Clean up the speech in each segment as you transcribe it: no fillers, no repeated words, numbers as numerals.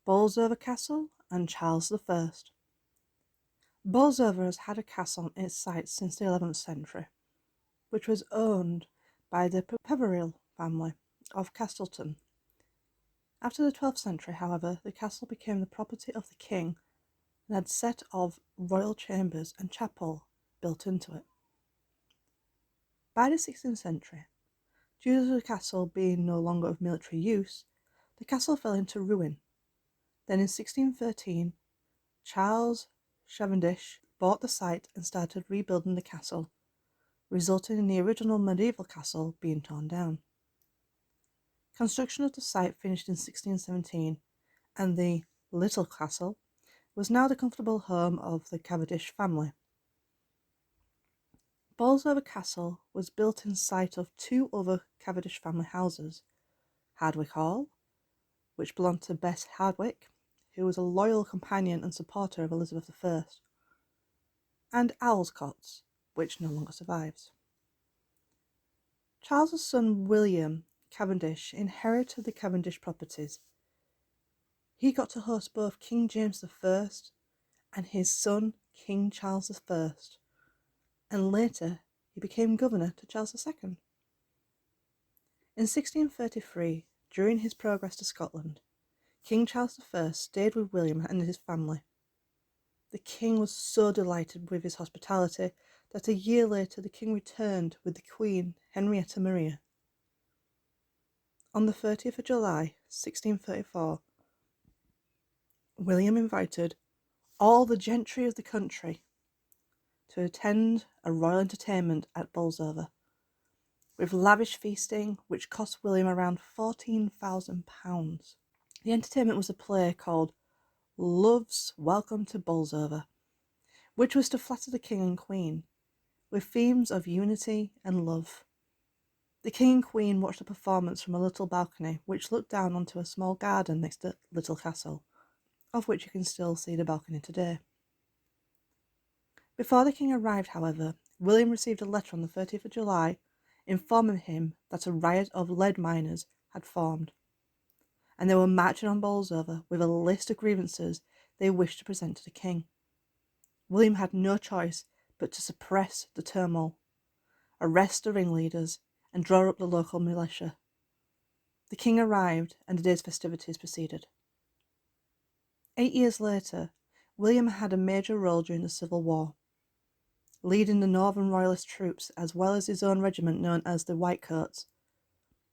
Bolsover Castle and Charles I. Bolsover has had a castle on its site since the 11th century, which was owned by the Peveril family of Castleton. After the 12th century, however, the castle became the property of the king and had a set of royal chambers and chapel built into it. By the 16th century, due to the castle being no longer of military use, the castle fell into ruin. Then in 1613, Charles Cavendish bought the site and started rebuilding the castle, resulting in the original medieval castle being torn down. Construction of the site finished in 1617, and the Little Castle was now the comfortable home of the Cavendish family. Bolsover Castle was built in sight of two other Cavendish family houses, Hardwick Hall, which belonged to Bess Hardwick, who was a loyal companion and supporter of Elizabeth I, and Owlscots, which no longer survives. Charles's son William Cavendish inherited the Cavendish properties. He got to host both King James I and his son King Charles I, and later he became governor to Charles II. In 1633, during his progress to Scotland, King Charles I stayed with William and his family. The king was so delighted with his hospitality that a year later the king returned with the Queen Henrietta Maria. On the 30th of July, 1634, William invited all the gentry of the country to attend a royal entertainment at Bolsover, with lavish feasting which cost William around £14,000. The entertainment was a play called Love's Welcome to Bolsover, which was to flatter the king and queen, with themes of unity and love. The king and queen watched the performance from a little balcony which looked down onto a small garden next to Little Castle, of which you can still see the balcony today. Before the king arrived, however, William received a letter on the 30th of July informing him that a riot of lead miners had formed, and they were marching on Bolsover with a list of grievances they wished to present to the king. William had no choice but to suppress the turmoil, arrest the ringleaders, and draw up the local militia. The king arrived, and the day's festivities proceeded. 8 years later, William had a major role during the Civil War, leading the Northern Royalist troops as well as his own regiment known as the Whitecoats.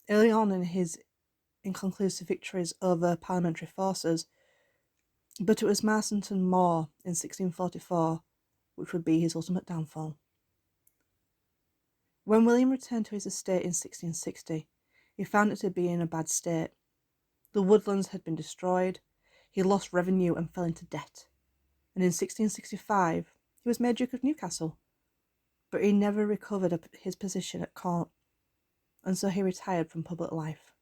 Early on in his inconclusive victories over parliamentary forces, but it was Marstonton Moor in 1644 which would be his ultimate downfall. When William returned to his estate in 1660, he found it to be in a bad state. The woodlands had been destroyed, he lost revenue and fell into debt, and in 1665 he was made Duke of Newcastle, but he never recovered his position at court, and so he retired from public life.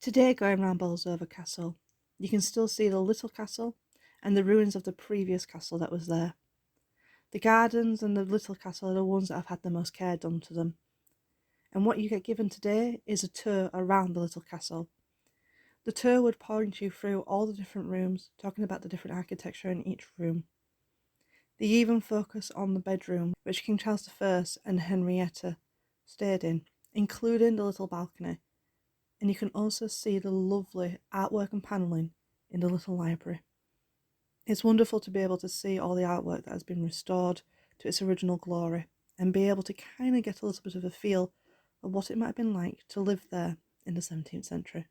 Today, going around Bolsover Castle, you can still see the Little Castle and the ruins of the previous castle that was there. The gardens and the Little Castle are the ones that have had the most care done to them, and what you get given today is a tour around the Little Castle. The tour would point you through all the different rooms, talking about the different architecture in each room. They even focus on the bedroom which King Charles I and Henrietta stayed in, including the little balcony, and you can also see the lovely artwork and panelling in the little library. It's wonderful to be able to see all the artwork that has been restored to its original glory and be able to kind of get a little bit of a feel of what it might have been like to live there in the 17th century.